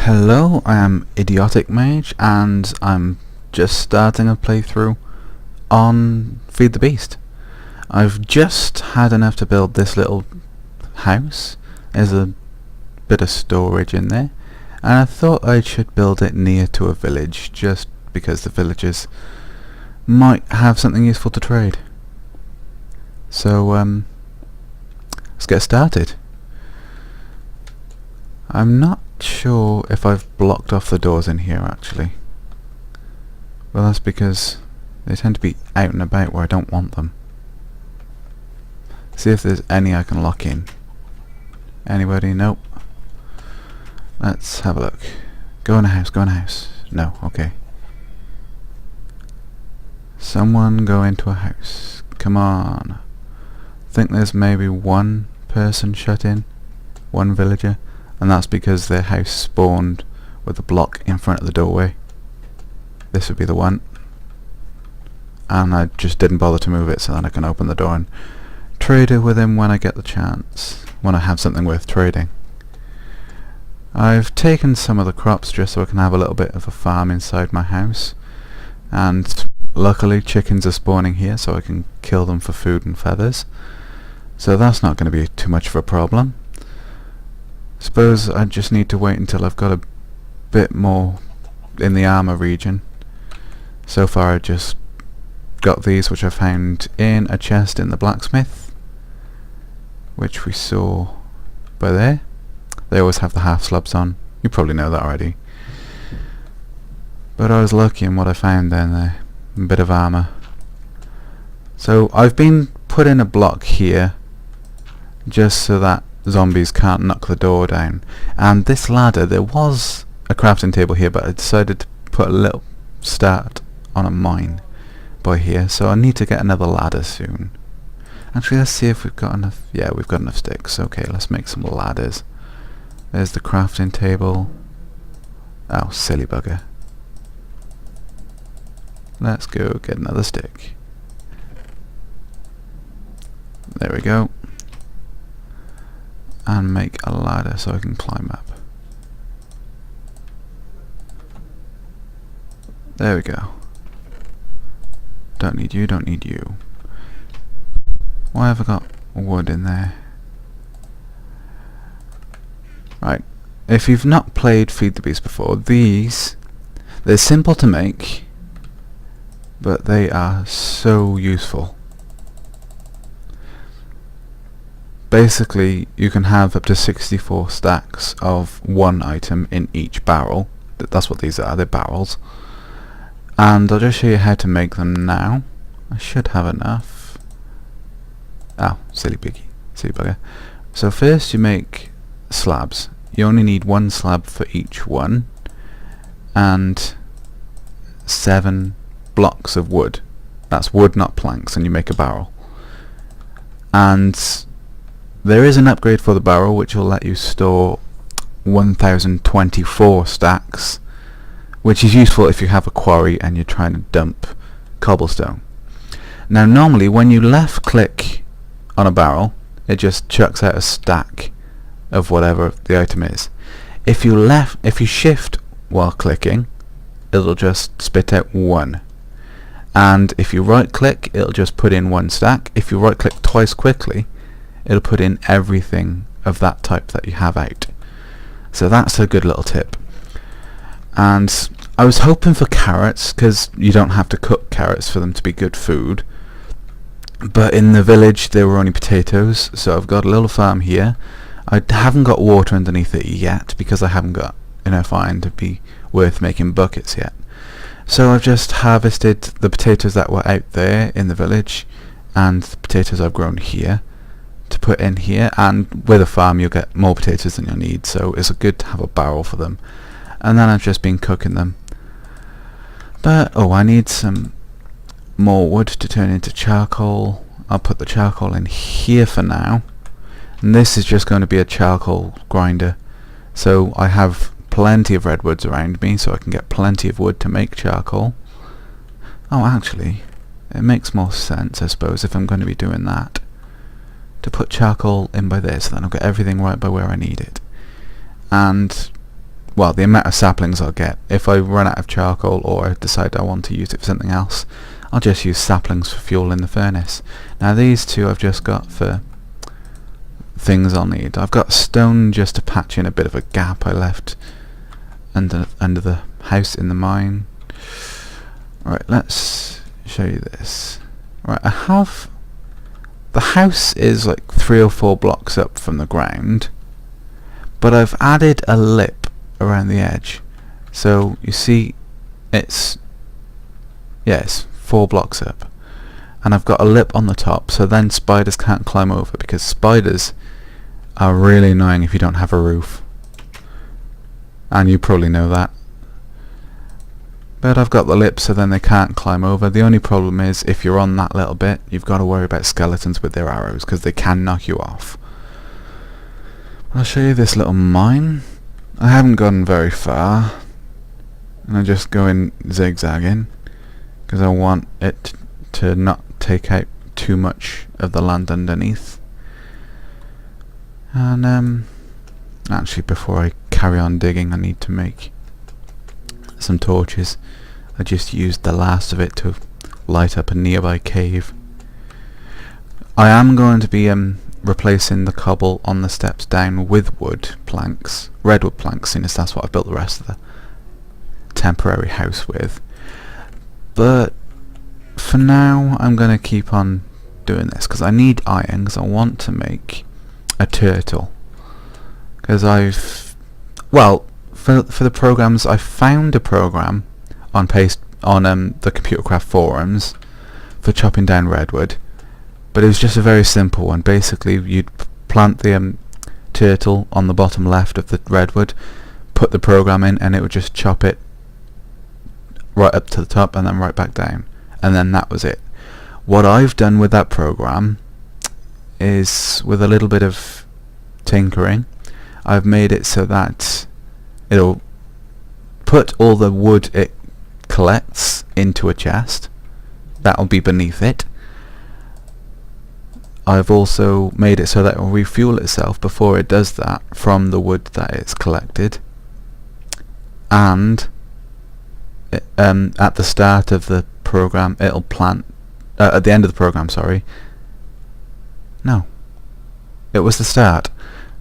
Hello, I am Idiotic Mage and I'm just starting a playthrough on Feed the Beast. I've just had enough to build this little house. There's a bit of storage in there and I thought I should build it near to a village just because the villagers might have something useful to trade. So let's get started. I'm not sure if I've blocked off the doors in here actually. Well, that's because they tend to be out and about where I don't want them. See if there's any I can lock in. Anybody? Nope. Let's have a look. Go in a house, go in a house. No, okay. Someone go into a house. Come on. I think there's maybe one person shut in. One villager. And that's because their house spawned with a block in front of the doorway. This would be the one. And I just didn't bother to move it so that I can open the door and trade it with him when I get the chance. When I have something worth trading. I've taken some of the crops just so I can have a little bit of a farm inside my house. And luckily chickens are spawning here so I can kill them for food and feathers. So that's not going to be too much of a problem. Suppose I just need to wait until I've got a bit more in the armor region. So far I just got these which I found in a chest in the blacksmith, which we saw by there. They always have the half slabs on. You probably know that already. But I was lucky in what I found down there. A bit of armor. So I've been put in a block here just so that zombies can't knock the door down. And this ladder, there was a crafting table here, but I decided to put a little start on a mine by here, so I need to get another ladder soon. Actually, let's see if we've got enough. Yeah, we've got enough sticks. Okay, let's make some ladders. There's the crafting table. Oh, silly bugger. Let's go get another stick. There we go. And make a ladder so I can climb up. There we go. Don't need you, don't need you. Why have I got wood in there? Right, if you've not played Feed the Beast before, they're simple to make, but they are so useful. Basically, you can have up to 64 stacks of one item in each barrel. That's what these are, they're barrels. And I'll just show you how to make them now. I should have enough. Oh, silly piggy, silly bugger. So first you make slabs. You only need one slab for each one. And 7 blocks of wood. That's wood, not planks, and you make a barrel. And there is an upgrade for the barrel which will let you store 1024 stacks, which is useful if you have a quarry and you're trying to dump cobblestone. Now normally when you left click on a barrel, it just chucks out a stack of whatever the item is. If you shift while clicking, it'll just spit out 1. And if you right click, it'll just put in 1 stack. If you right click twice quickly, it'll put in everything of that type that you have out. So that's a good little tip. And I was hoping for carrots, because you don't have to cook carrots for them to be good food. But in the village there were only potatoes, so I've got a little farm here. I haven't got water underneath it yet, because I haven't got enough iron to be worth making buckets yet. So I've just harvested the potatoes that were out there in the village, and the potatoes I've grown here to put in here, and with a farm you'll get more potatoes than you'll need, so it's good to have a barrel for them. And then I've just been cooking them. But I need some more wood to turn into charcoal. I'll put the charcoal in here for now, and this is just going to be a charcoal grinder, so I have plenty of redwoods around me so I can get plenty of wood to make charcoal. Oh, actually it makes more sense, I suppose, if I'm going to be doing that, to put charcoal in by this, then I'll get everything right by where I need it. And well, the amount of saplings I'll get. If I run out of charcoal or I decide I want to use it for something else, I'll just use saplings for fuel in the furnace. Now these two I've just got for things I'll need. I've got stone just to patch in a bit of a gap I left under the house in the mine. Right, let's show you this. Right, I have... the house is like 3 or 4 blocks up from the ground, but I've added a lip around the edge. So you see it's 4 blocks up, and I've got a lip on the top, so then spiders can't climb over, because spiders are really annoying if you don't have a roof, and you probably know that. But I've got the lip so then they can't climb over. The only problem is if you're on that little bit, you've got to worry about skeletons with their arrows, because they can knock you off. I'll show you this little mine. I haven't gone very far, and I'm just going zigzagging because I want it to not take out too much of the land underneath. And actually, before I carry on digging, I need to make some torches. I just used the last of it to light up a nearby cave. I am going to be replacing the cobble on the steps down with wood planks, redwood planks, since that's what I've built the rest of the temporary house with. But for now I'm going to keep on doing this because I need iron, because I want to make a turtle. Because for the programs, I found a program on the Computercraft forums for chopping down redwood, but it was just a very simple one. Basically, you'd plant the turtle on the bottom left of the redwood, put the program in, and it would just chop it right up to the top and then right back down, and then that was it. What I've done with that program is, with a little bit of tinkering, I've made it so that it'll put all the wood it collects into a chest. That'll be beneath it. I've also made it so that it will refuel itself before it does that from the wood that it's collected. And at the start of the program, it'll plant... at the end of the program, sorry. No. It was the start.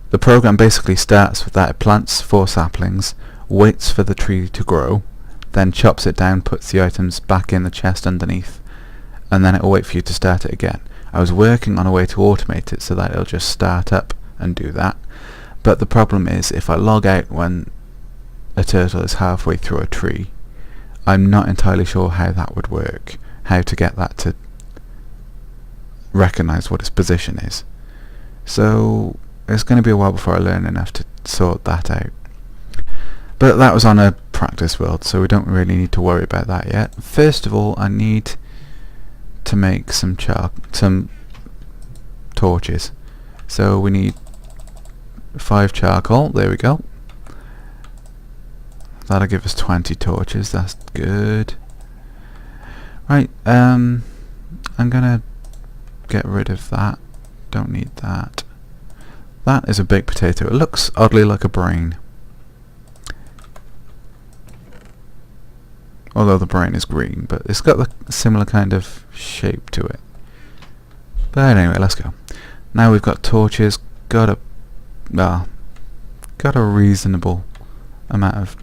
The program basically starts with that. It plants 4 saplings, waits for the tree to grow, then chops it down, puts the items back in the chest underneath, and then it'll wait for you to start it again. I was working on a way to automate it so that it'll just start up and do that, but the problem is if I log out when a turtle is halfway through a tree, I'm not entirely sure how that would work, how to get that to recognise what its position is. So it's going to be a while before I learn enough to sort that out. But that was on a practice world, so we don't really need to worry about that yet. First of all, I need to make some torches. So we need 5 charcoal. There we go. That'll give us 20 torches. That's good. Right, I'm gonna get rid of that. Don't need that. That is a baked potato. It looks oddly like a brain, although the brain is green, but it's got a similar kind of shape to it. But anyway, let's go. Now we've got torches, got a reasonable amount of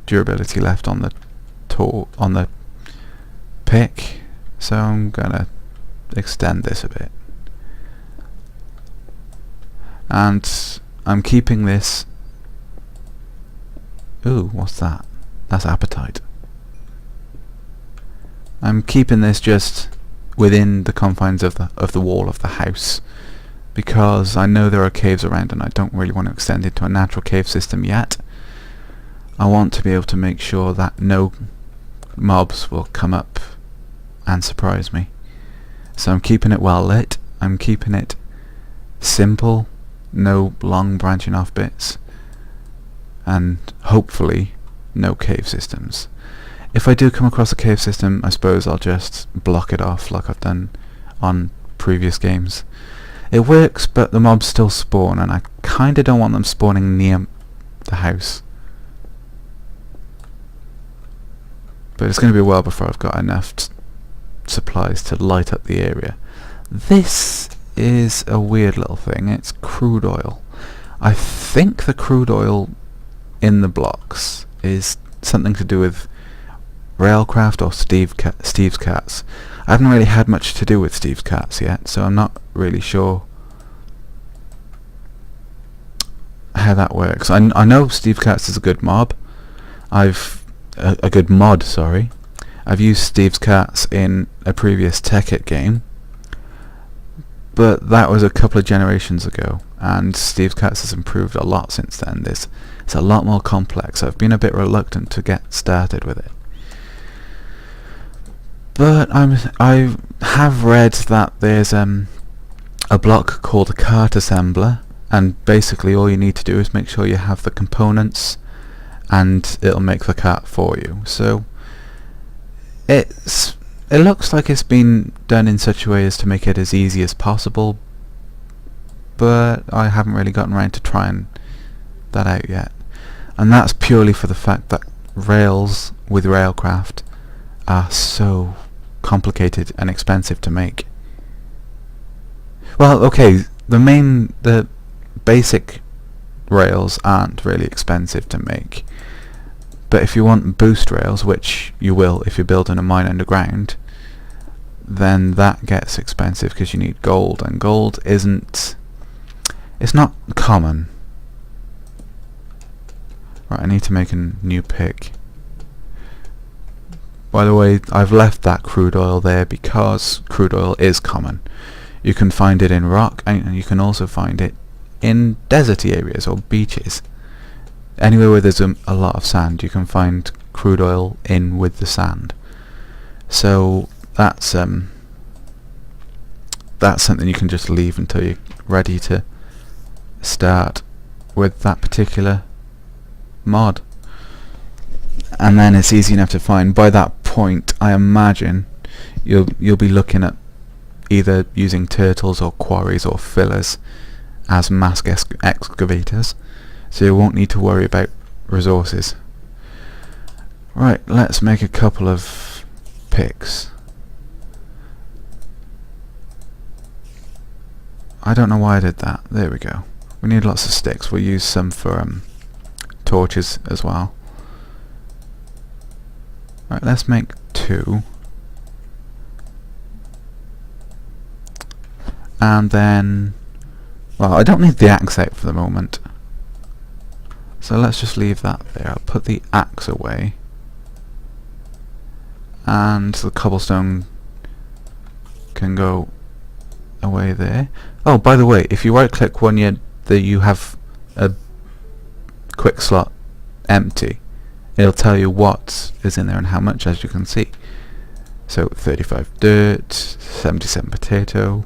durability left on the pick, so I'm gonna extend this a bit. And I'm keeping this... Ooh, what's that? That's appetite. I'm keeping this just within the confines of the wall of the house, because I know there are caves around and I don't really want to extend it to a natural cave system yet. I want to be able to make sure that no mobs will come up and surprise me. So I'm keeping it well lit, I'm keeping it simple, no long branching off bits, and hopefully no cave systems. If I do come across a cave system, I suppose I'll just block it off like I've done on previous games. It works, but the mobs still spawn, and I kinda don't want them spawning near the house. but it's going to be a while before I've got enough supplies to light up the area. This is a weird little thing. It's crude oil. I think the crude oil in the blocks is something to do with Railcraft or Steve's Cats. I haven't really had much to do with Steve's Cats yet, so I'm not really sure how that works. I know Steve Cats is a good mob. A good mod, sorry. I've used Steve's Cats in a previous Tekkit game, but that was a couple of generations ago, and Steve's Cats has improved a lot since then. It's a lot more complex. I've been a bit reluctant to get started with it. But I have read that there's a block called a cart assembler, and basically all you need to do is make sure you have the components and it'll make the cart for you. So it looks like it's been done in such a way as to make it as easy as possible, but I haven't really gotten around to trying that out yet. And that's purely for the fact that rails with Railcraft are so complicated and expensive to make. Well, okay, the basic rails aren't really expensive to make, but if you want boost rails, which you will if you're building a mine underground, then that gets expensive because you need gold, and gold it's not common. Right, I need to make a new pick. By the way, I've left that crude oil there because crude oil is common. You can find it in rock, and you can also find it in deserty areas or beaches. Anywhere where there's a lot of sand, you can find crude oil in with the sand. So that's something you can just leave until you're ready to start with that particular mod, and then it's easy enough to find. By that point, I imagine you'll be looking at either using turtles or quarries or fillers as mass excavators, so you won't need to worry about resources. Right, let's make a couple of picks. I don't know why I did that. There we go. We need lots of sticks. We'll use some for torches as well. Right, let's make 2. And then, well, I don't need the axe out for the moment, so let's just leave that there. I'll put the axe away, and the cobblestone can go away there. Oh, by the way, if you right click when you have a quick slot empty, it'll tell you what is in there and how much, as you can see. So 35 dirt, 77 potato.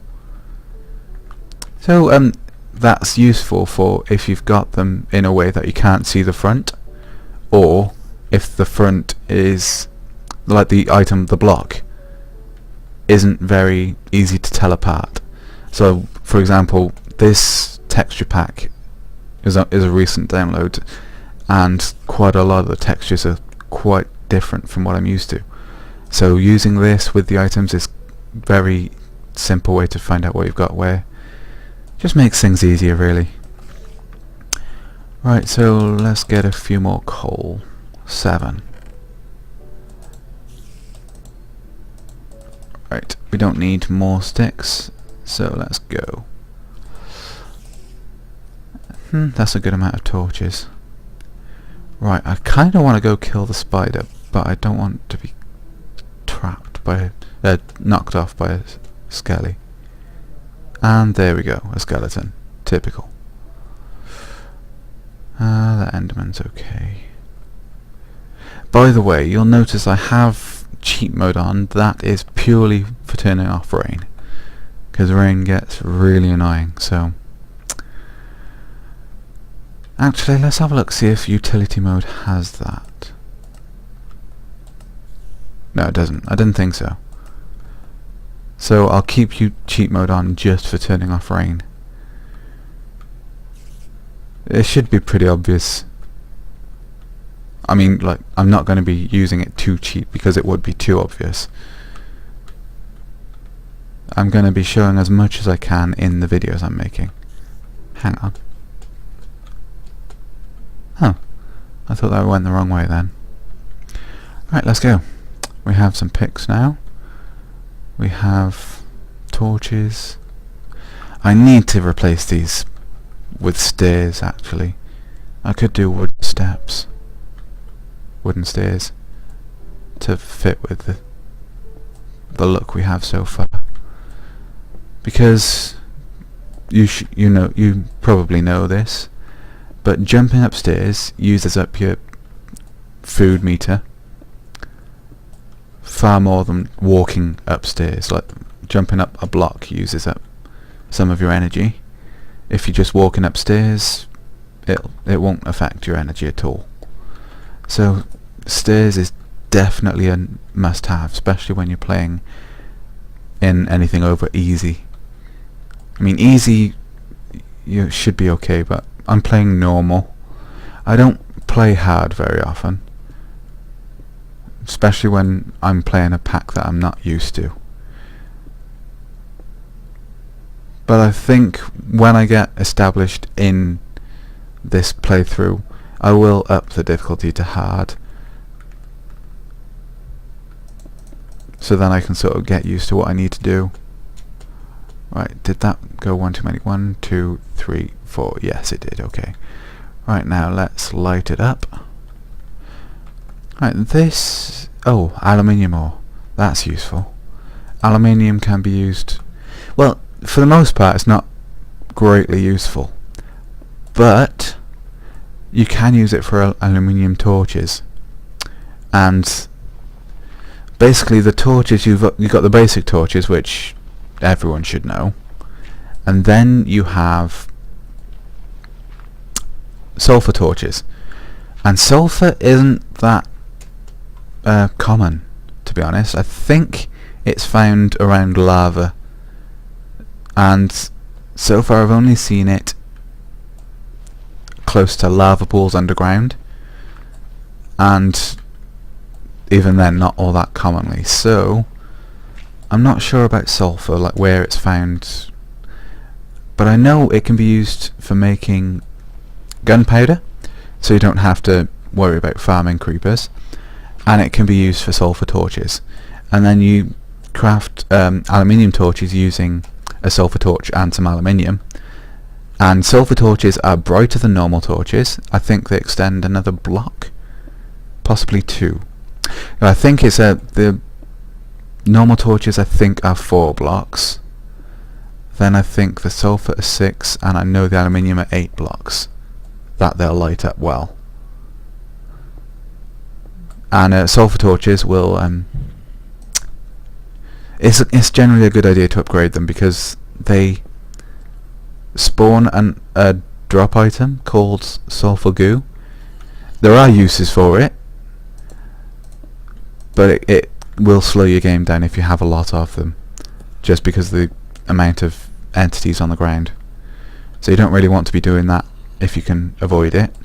So that's useful for if you've got them in a way that you can't see the front, or if the front is like the block isn't very easy to tell apart. So for example, this texture pack is a recent download, and quite a lot of the textures are quite different from what I'm used to. So using this with the items is very simple way to find out what you've got where. Just makes things easier, really. Right, so let's get a few more coal. 7. Right, we don't need more sticks, so let's go. That's a good amount of torches. Right, I kind of want to go kill the spider, but I don't want to be trapped by knocked off by a skelly. And there we go, a skeleton. Typical. The Enderman's okay. By the way, you'll notice I have cheat mode on. That is purely for turning off rain, because rain gets really annoying. So actually, let's have a look, see if utility mode has that. No, it doesn't. I didn't think so. So I'll keep cheat mode on just for turning off rain. It should be pretty obvious. I mean, like, I'm not going to be using it too cheap because it would be too obvious. I'm going to be showing as much as I can in the videos I'm making. Hang on. Oh, I thought that went the wrong way then. Right, let's go. We have some picks now. We have torches. I need to replace these with stairs, actually. I could do wooden steps. Wooden stairs. To fit with the look we have so far. Because you probably know this, but jumping upstairs uses up your food meter far more than walking upstairs. Like, jumping up a block uses up some of your energy. If you're just walking upstairs, it won't affect your energy at all. So stairs is definitely a must-have, especially when you're playing in anything over easy. I mean, easy you should be okay, but I'm playing normal. I don't play hard very often, especially when I'm playing a pack that I'm not used to. But I think when I get established in this playthrough, I will up the difficulty to hard, so then I can sort of get used to what I need to do. Right, did that go one too many? 1, 2, 3, 4. Yes, it did. Okay. Right, now let's light it up. Right, this... Oh, aluminium ore. That's useful. Aluminium can be used... Well, for the most part, it's not greatly useful. But you can use it for aluminium torches. And basically the torches, you've got the basic torches, which everyone should know, and then you have sulfur torches, and sulfur isn't that common, to be honest. I think it's found around lava, and so far I've only seen it close to lava pools underground, and even then not all that commonly. So I'm not sure about sulfur, like where it's found, but I know it can be used for making gunpowder, so you don't have to worry about farming creepers, and it can be used for sulfur torches, and then you craft aluminium torches using a sulfur torch and some aluminium. And sulfur torches are brighter than normal torches. I think they extend another block, possibly 2. I think it's the normal torches I think are 4 blocks. Then I think the sulfur are 6, and I know the aluminium are 8 blocks that they'll light up well. And sulfur torches will it's generally a good idea to upgrade them because they spawn a drop item called sulfur goo. There are uses for it, but it will slow your game down if you have a lot of them, just because of the amount of entities on the ground. So you don't really want to be doing that if you can avoid it.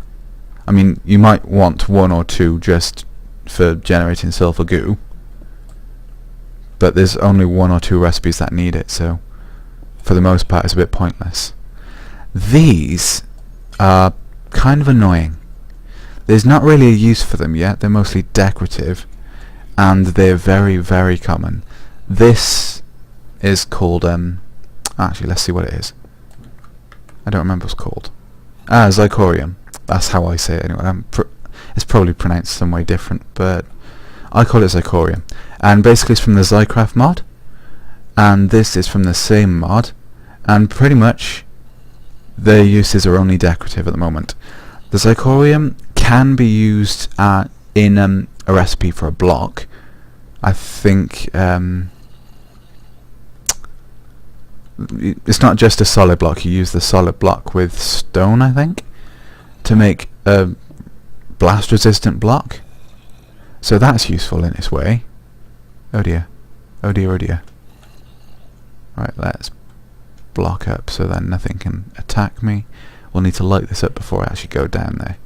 I mean, you might want 1 or 2 just for generating sulfur goo, but there's only 1 or 2 recipes that need it, so for the most part it's a bit pointless. These are kind of annoying. There's not really a use for them yet. They're mostly decorative, and they're very, very common. This is called actually, let's see what it is. I don't remember what it's called. Zirconium. That's how I say it anyway. It's probably pronounced some way different, but I call it Zirconium. And basically it's from the Zycraft mod, and this is from the same mod, and pretty much their uses are only decorative at the moment. The Zirconium can be used in a recipe for a block. I think it's not just a solid block. You use the solid block with stone, I think, to make a blast resistant block. So that's useful in its way. Oh dear. Oh dear, oh dear. Right, let's block up so that nothing can attack me. We'll need to light this up before I actually go down there.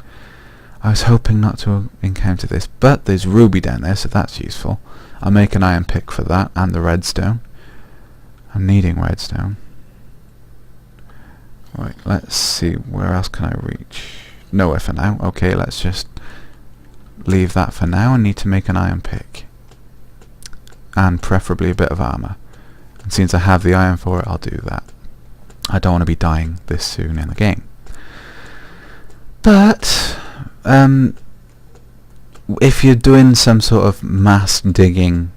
I was hoping not to encounter this, but there's ruby down there, so that's useful. I'll make an iron pick for that, and the redstone. I'm needing redstone. Right, let's see, where else can I reach? Nowhere for now. Okay, let's just leave that for now. I need to make an iron pick. And preferably a bit of armour. And since I have the iron for it, I'll do that. I don't want to be dying this soon in the game. But if you're doing some sort of mass digging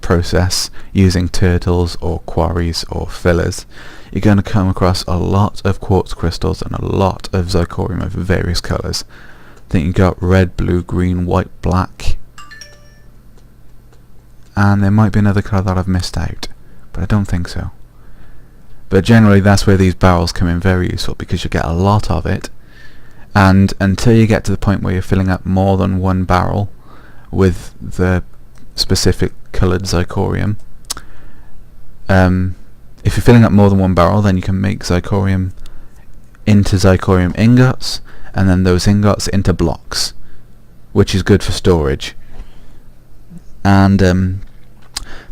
process using turtles or quarries or fillers, you're going to come across a lot of quartz crystals and a lot of zirconium of various colours. I think you got red, blue, green, white, black, and there might be another colour that I've missed out, but I don't think so. But generally that's where these barrels come in very useful, because you get a lot of it, and until you get to the point where you're filling up more than one barrel with the specific coloured zirconium, if you're filling up more than one barrel, then you can make zirconium into zirconium ingots, and then those ingots into blocks, which is good for storage. And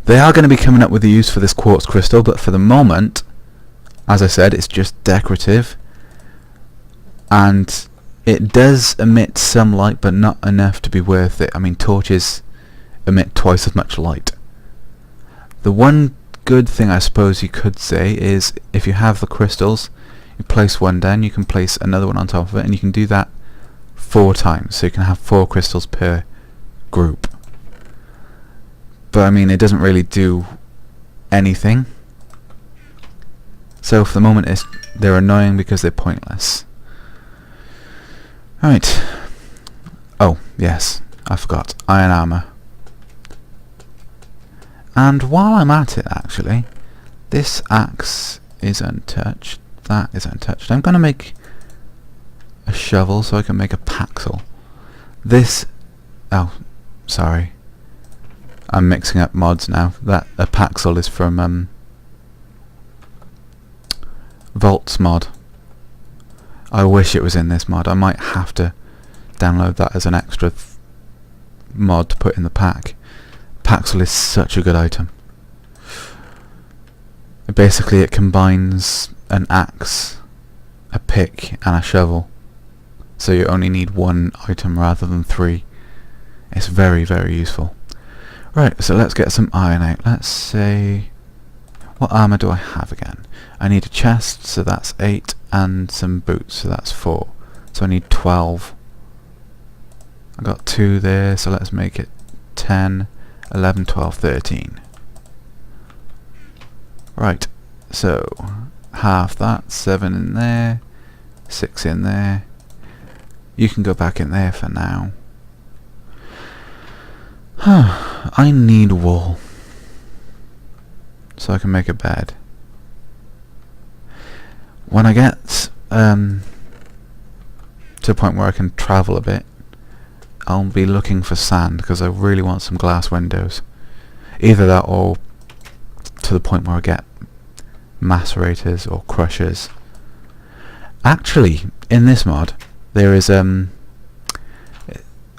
they are going to be coming up with a use for this quartz crystal, but for the moment, as I said, it's just decorative, and it does emit some light, but not enough to be worth it. I mean, torches emit twice as much light. The one good thing I suppose you could say is, if you have the crystals, you place one down, you can place another one on top of it, and you can do that 4 times, so you can have 4 crystals per group. But I mean, it doesn't really do anything. So for the moment they're annoying because they're pointless. Right. Oh, yes, I forgot. Iron armour. And while I'm at it, actually, this axe is untouched. That is untouched. I'm going to make a shovel so I can make a paxel. This... Oh, sorry. I'm mixing up mods now. That a paxel is from Vault's mod. I wish it was in this mod. I might have to download that as an extra mod to put in the pack. Paxel is such a good item. Basically it combines an axe, a pick and a shovel, so you only need 1 item rather than 3. It's very, very useful. Right, so let's get some iron out. Let's say, what armour do I have again? I need a chest, so that's 8, and some boots, so that's 4. So I need 12. I got 2 there, so let's make it 10, 11, 12, 13. Right, so half that, 7 in there, 6 in there. You can go back in there for now. I need wool so I can make a bed. When I get to a point where I can travel a bit, I'll be looking for sand, because I really want some glass windows. Either that, or to the point where I get macerators or crushers. Actually, in this mod there is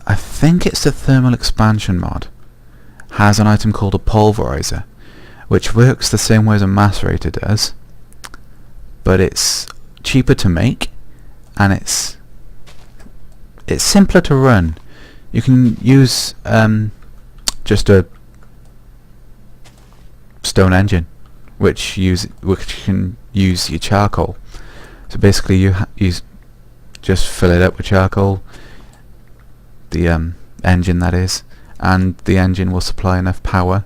I think it's the thermal expansion mod, has an item called a pulverizer, which works the same way as a macerator does, but it's cheaper to make, and it's simpler to run. You can use just a stone engine, which can use your charcoal. So basically you just fill it up with charcoal, the engine that is, and the engine will supply enough power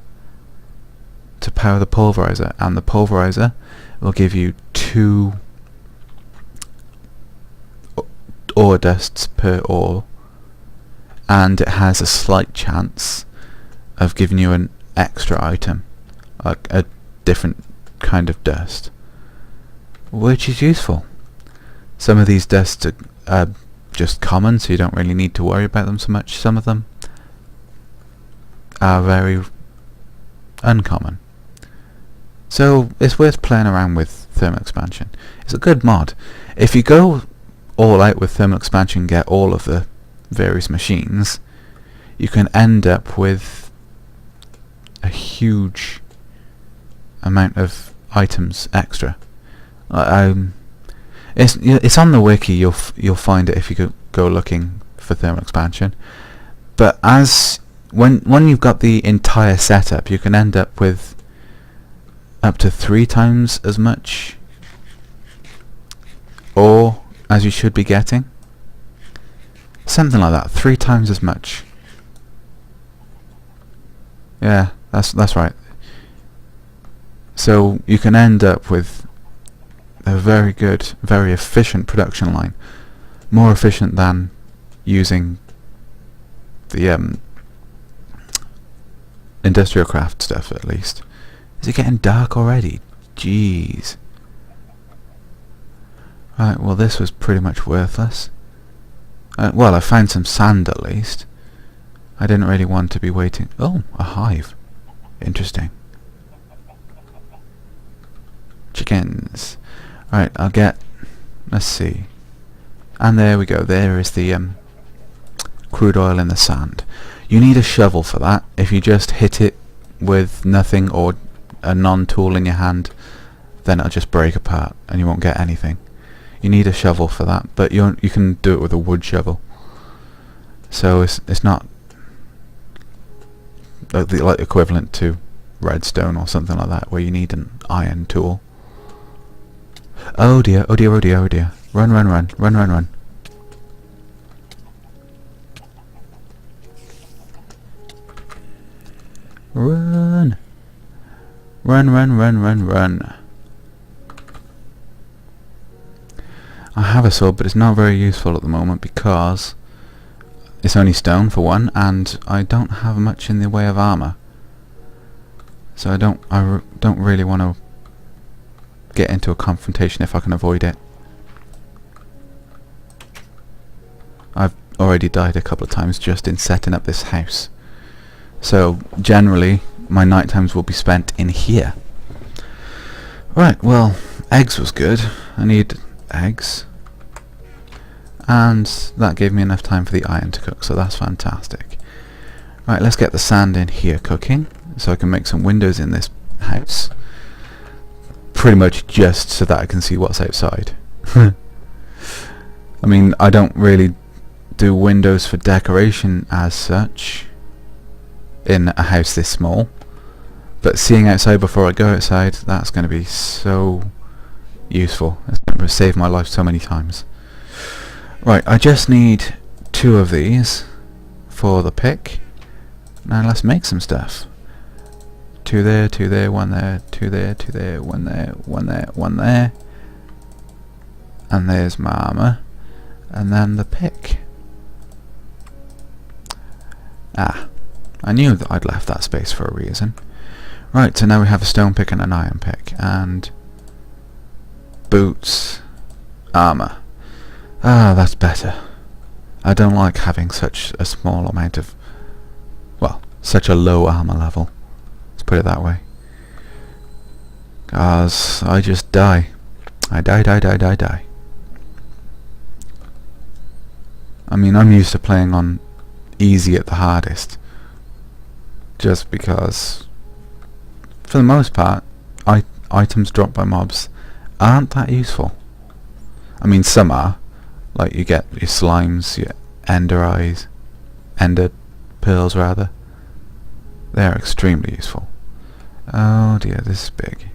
to power the pulverizer, and the pulverizer will give you 2 ore dusts per ore, and it has a slight chance of giving you an extra item, like a different kind of dust, which is useful. Some of these dusts are just common, so you don't really need to worry about them so much. Some of them are very uncommon, so it's worth playing around with thermal expansion. It's a good mod. If you go all out with thermal expansion, get all of the various machines, you can end up with a huge amount of items extra. It's on the wiki. You'll find it if you go looking for thermal expansion. But when you've got the entire setup, you can end up with up to 3 times as much ore as you should be getting. Something like that. 3 times as much. Yeah, that's right. So you can end up with a very good, very efficient production line. More efficient than using the industrial craft stuff, at least. Is it getting dark already? Jeez. Right, well this was pretty much worthless. Well, I found some sand at least. I didn't really want to be waiting. Oh, a hive. Interesting. Chickens. Right, I'll get... Let's see. And there we go. There is the crude oil in the sand. You need a shovel for that. If you just hit it with nothing or a non-tool in your hand, then it'll just break apart and you won't get anything. You need a shovel for that, but you can do it with a wood shovel. So it's not like equivalent to redstone or something like that, where you need an iron tool. Oh dear! Oh dear! Oh dear! Oh dear! Run! Run! Run! Run! Run! Run! Run! Run! Run! Run! Run! Run! I have a sword, but it's not very useful at the moment because it's only stone for one, and I don't have much in the way of armor. So I don't really want to get into a confrontation if I can avoid it. I've already died a couple of times just in setting up this house. So generally my night times will be spent in here. Right, well, eggs was good. I need eggs. And that gave me enough time for the iron to cook, so that's fantastic. Right, let's get the sand in here cooking, so I can make some windows in this house. Pretty much just so that I can see what's outside. I mean, I don't really do windows for decoration as such in a house this small, but seeing outside before I go outside, that's going to be so useful. It's going to save my life so many times. Right, I just need 2 of these for the pick. Now let's make some stuff. 2 there, 2 there, 1 there, 2 there, 2 there, 1 there, 1 there, 1 there. And there's my armor. And then the pick. Ah, I knew that I'd left that space for a reason. Right, so now we have a stone pick and an iron pick. And boots, armor. Ah, that's better. I don't like having such a small amount of... well, such a low armor level. Let's put it that way. Cause I just die. I die. I mean, I'm used to playing on easy at the hardest. Just because, for the most part, items dropped by mobs aren't that useful. I mean, some are. Like, you get your slimes, your ender eyes, ender pearls rather. They're extremely useful. Oh dear, this is big.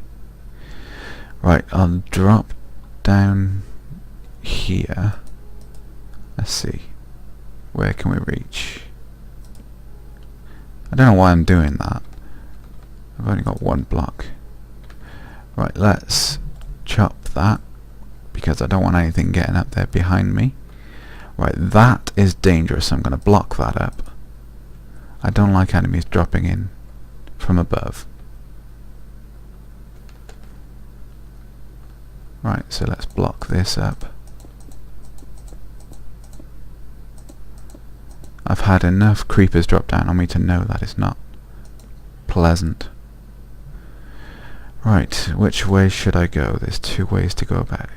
Right, I'll drop down here. Let's see. Where can we reach? I don't know why I'm doing that. I've only got 1 block. Right, let's chop that, because I don't want anything getting up there behind me. Right, that is dangerous, so I'm going to block that up. I don't like enemies dropping in from above. Right, so let's block this up. I've had enough creepers drop down on me to know that it's not pleasant. Right, which way should I go? There's 2 ways to go about it.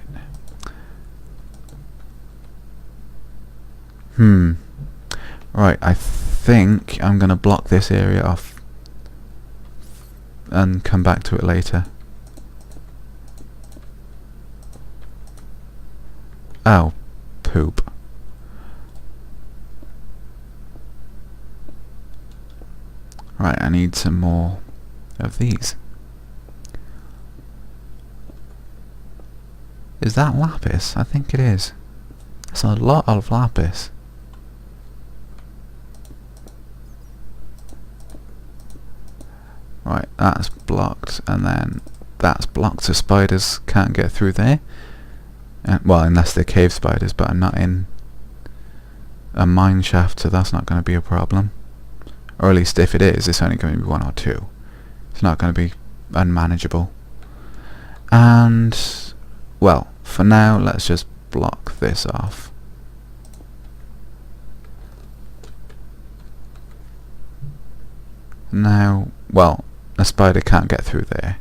Right, I think I'm going to block this area off and come back to it later. Oh, poop. Right, I need some more of these. Is that lapis? I think it is. It's a lot of lapis. Right, that's blocked, and then that's blocked, so spiders can't get through there. Well, unless they're cave spiders, but I'm not in a mine shaft, so that's not going to be a problem. Or at least if it is, it's only going to be 1 or 2. It's not going to be unmanageable. And, well, for now, let's just block this off. Now, well, a spider can't get through there,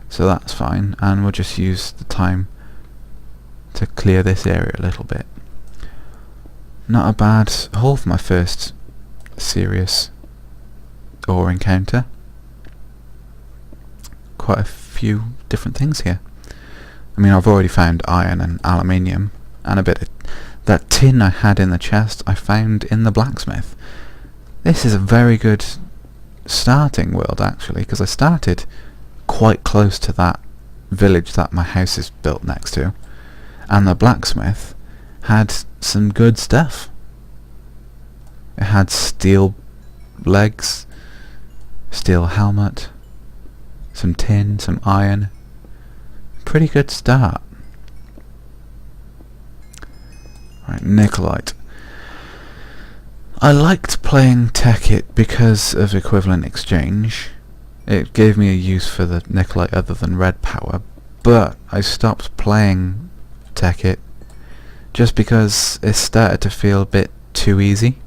so that's fine, and we'll just use the time to clear this area a little bit. Not a bad haul for my first serious ore encounter. Quite a few different things here. I mean, I've already found iron and aluminium, and a bit of that tin I had in the chest I found in the blacksmith. This is a very good starting world, actually, because I started quite close to that village that my house is built next to, and the blacksmith had some good stuff. It had steel legs, steel helmet, some tin, some iron. Pretty good start. Right, Nikolite. I liked playing Tech-It because of equivalent exchange. It gave me a use for the Nikolite other than red power, but I stopped playing Tech-It just because it started to feel a bit too easy.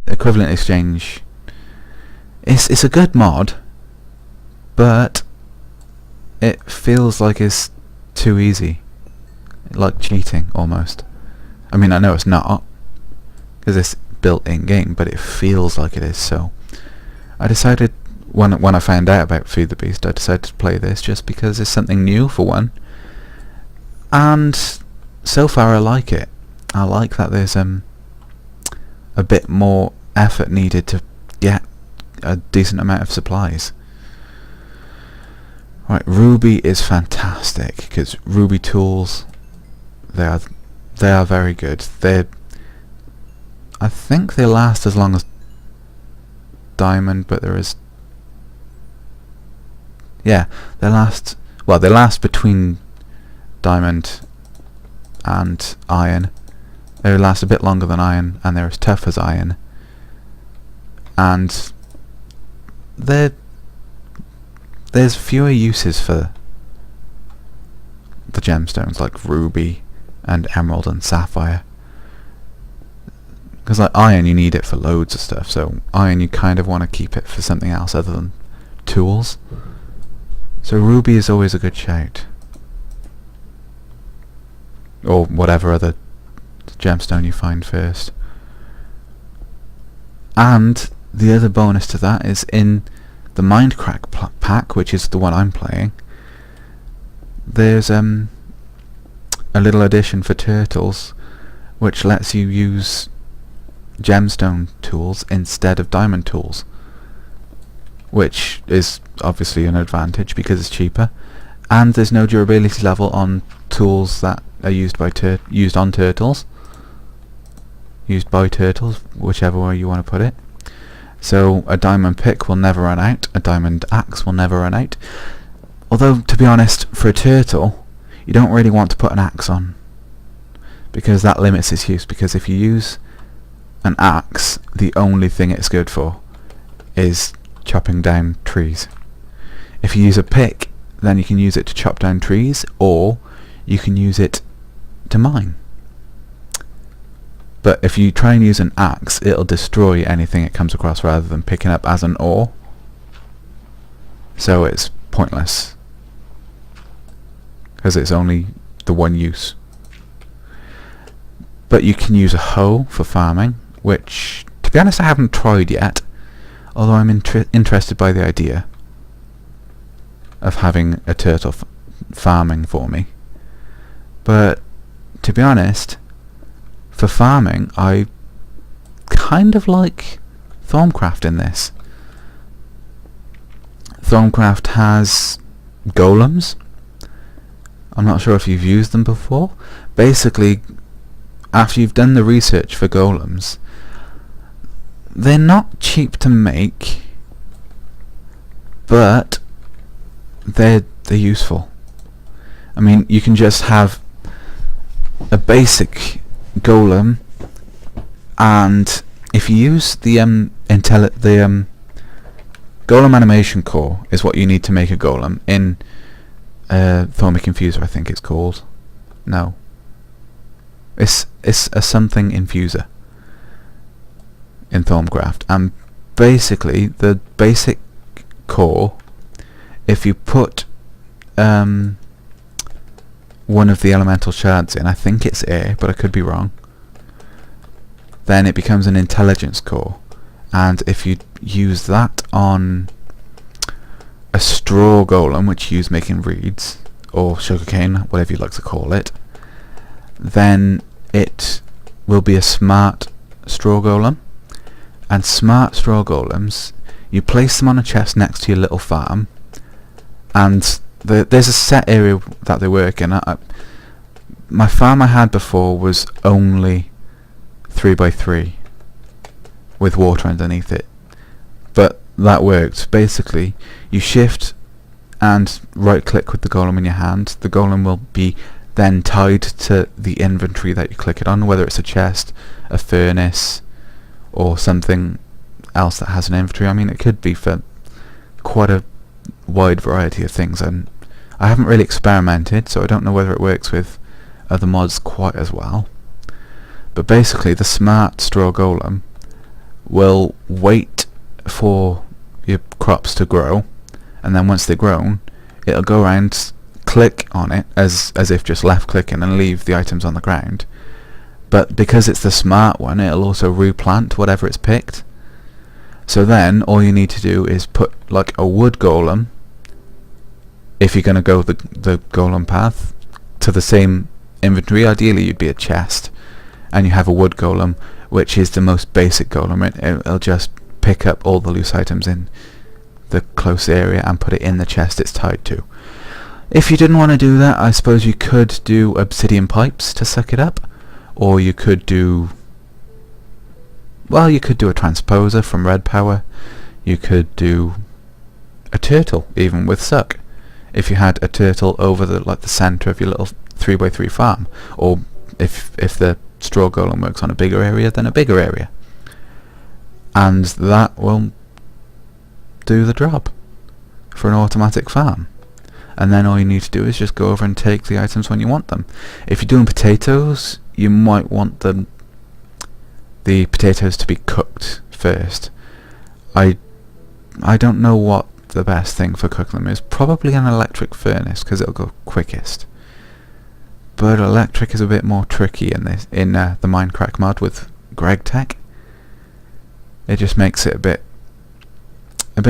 Equivalent exchange, it's a good mod, but it feels like it's too easy, like cheating almost. I mean, I know it's not, because it's built in game, but it feels like it is. So I decided, when I found out about Feed the Beast, I decided to play this just because it's something new for one, and so far I like it. I like that there's a bit more effort needed to get a decent amount of supplies. Right, Ruby is fantastic, because Ruby tools, they are very good. I think they last as long as diamond, but they last between diamond and iron. They last a bit longer than iron, and they're as tough as iron. And there's fewer uses for the gemstones, like ruby and emerald and sapphire. Because like iron, you need it for loads of stuff, so iron you kind of want to keep it for something else other than tools. So ruby is always a good shout. Or whatever other gemstone you find first. And the other bonus to that is in the Mindcrack pack, which is the one I'm playing, there's a little addition for turtles which lets you use gemstone tools instead of diamond tools, which is obviously an advantage because it's cheaper, and there's no durability level on tools that are used by turtles, whichever way you want to put it. So a diamond pick will never run out, a diamond axe will never run out. Although, to be honest, for a turtle, you don't really want to put an axe on, because that limits its use, because if you use an axe, the only thing it's good for is chopping down trees. If you use a pick, then you can use it to chop down trees, or you can use it to mine. But if you try and use an axe, it'll destroy anything it comes across rather than picking up as an ore. So it's pointless, because it's only the one use. But you can use a hoe for farming, which, to be honest, I haven't tried yet, although I'm interested by the idea of having a turtle farming for me. But to be honest, for farming, I kind of like Thaumcraft in this. Thaumcraft has golems. I'm not sure if you've used them before. Basically, after you've done the research for golems, they're not cheap to make, but they're useful. I mean, you can just have a basic golem, and if you use the golem animation core is what you need to make a golem in Thaumic Infuser, I think it's called. No, it's a something infuser in Thaumcraft, and basically the basic core, if you put one of the elemental shards in, I think it's air, but I could be wrong, then it becomes an intelligence core. And if you use that on a straw golem, which you use making reeds, or sugarcane, whatever you like to call it, then it will be a smart straw golem. And smart straw golems, you place them on a chest next to your little farm, and there's a set area that they work in. My farm I had before was only 3x3 with water underneath it, but that worked. Basically, you shift and right click with the golem in your hand. The golem will be then tied to the inventory that you click it on, whether it's a chest, a furnace, or something else that has an inventory. I mean, it could be for quite a wide variety of things, and I haven't really experimented, so I don't know whether it works with other mods quite as well. But basically, the smart straw golem will wait for your crops to grow, and then once they're grown, it'll go around, click on it as if just left clicking, and leave the items on the ground. But because it's the smart one, it'll also replant whatever it's picked. So then all you need to do is put like a wood golem, if you're going to go the golem path, to the same inventory. Ideally you'd be a chest, and you have a wood golem, which is the most basic golem. It'll just pick up all the loose items in the close area and put it in the chest it's tied to. If you didn't want to do that, I suppose you could do obsidian pipes to suck it up, or you could do, well, you could do a transposer from Red Power. You could do a turtle even with suck, if you had a turtle over the center of your little 3x3 farm, or if the straw golem works on a bigger area, then a bigger area, and that will do the job for an automatic farm. And then all you need to do is just go over and take the items when you want them. If you're doing potatoes, you might want the potatoes to be cooked first. I don't know what the best thing for cooking them is. Probably an electric furnace, because it'll go quickest. But electric is a bit more tricky in the Minecraft mod with Greg Tech. It just makes it a bit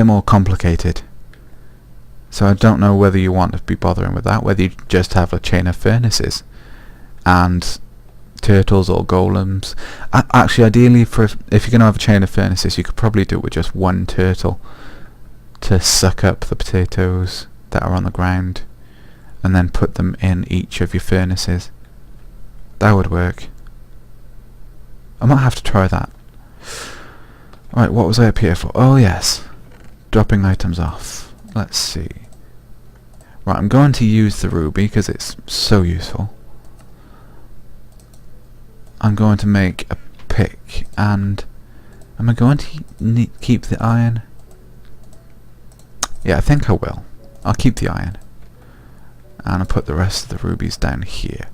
more complicated. So I don't know whether you want to be bothering with that, whether you just have a chain of furnaces and turtles or golems. Actually, ideally, if you're going to have a chain of furnaces, you could probably do it with just one turtle to suck up the potatoes that are on the ground, and then put them in each of your furnaces. That would work. I might have to try that. Right, what was I up here for? Oh yes, dropping items off. Let's see. Right, I'm going to use the ruby because it's so useful. I'm going to make a pick, and am I going to keep the iron? Yeah, I think I will. I'll keep the iron. And I'll put the rest of the rubies down here.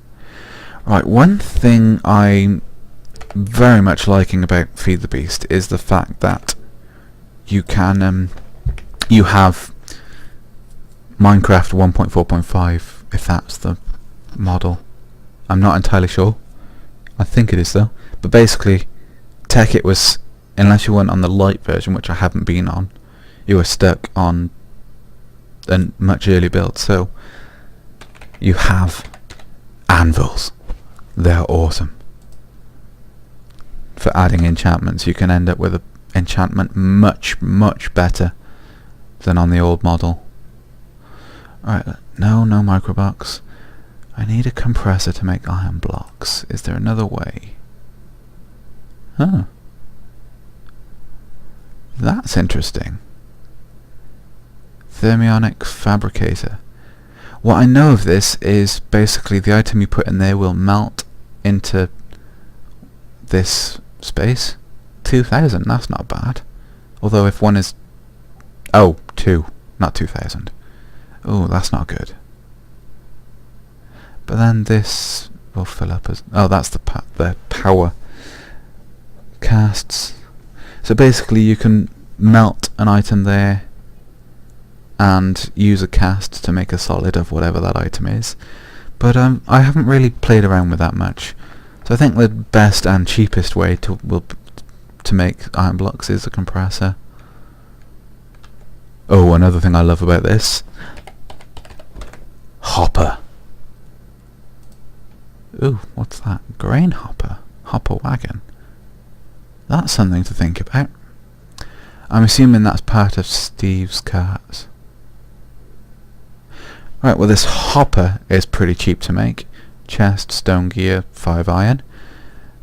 Right, one thing I'm very much liking about Feed the Beast is the fact that you can you have Minecraft 1.4.5, if that's the model. I'm not entirely sure. I think it is though. But basically, Tekkit was, unless you weren't on the light version, which I haven't been on, you were stuck on a much earlier build. So you have anvils. They're awesome. For adding enchantments, you can end up with an enchantment much better than on the old model. Alright, no microblocks. I need a compressor to make iron blocks. Is there another way? Huh. That's interesting. Thermionic fabricator. What I know of this is basically the item you put in there will melt into this space. 2000, that's not bad. Although if one is... Oh, 2, not 2000. Oh, that's not good. But then this will fill up as... Oh, that's the power casts. So basically you can melt an item there and use a cast to make a solid of whatever that item is. But I haven't really played around with that much. So I think the best and cheapest way to make iron blocks is a compressor. Oh, another thing I love about this. Hopper. Ooh, what's that? Grain hopper. Hopper wagon. That's something to think about. I'm assuming that's part of Steve's carts. Right, well this hopper is pretty cheap to make. Chest, stone gear, 5 iron.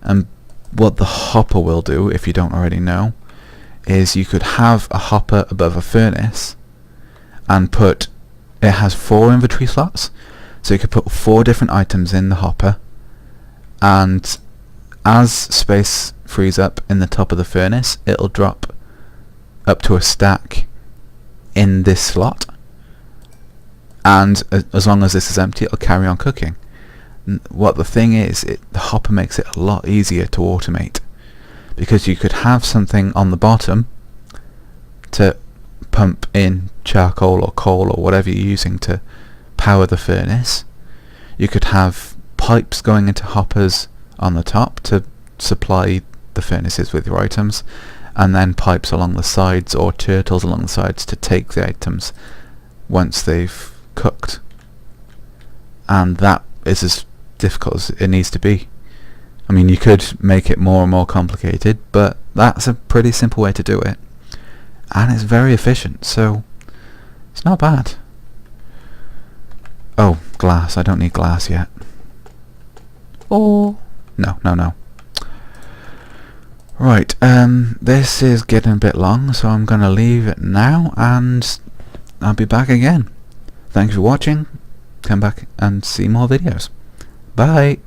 And what the hopper will do, if you don't already know, is you could have a hopper above a furnace and put... It has 4 inventory slots, so you could put 4 different items in the hopper, and as space frees up in the top of the furnace, it'll drop up to a stack in this slot, and as long as this is empty, it'll carry on cooking. What the thing is, the hopper makes it a lot easier to automate, because you could have something on the bottom to pump in charcoal or coal or whatever you're using to power the furnace. You could have pipes going into hoppers on the top to supply the furnaces with your items, and then pipes along the sides or turtles along the sides to take the items once they've cooked. And that is as difficult as it needs to be. I mean, you could make it more and more complicated, but that's a pretty simple way to do it. And it's very efficient, so it's not bad. Oh, glass. I don't need glass yet. Oh, no. Right, this is getting a bit long, so I'm going to leave it now, and I'll be back again. Thanks for watching. Come back and see more videos. Bye.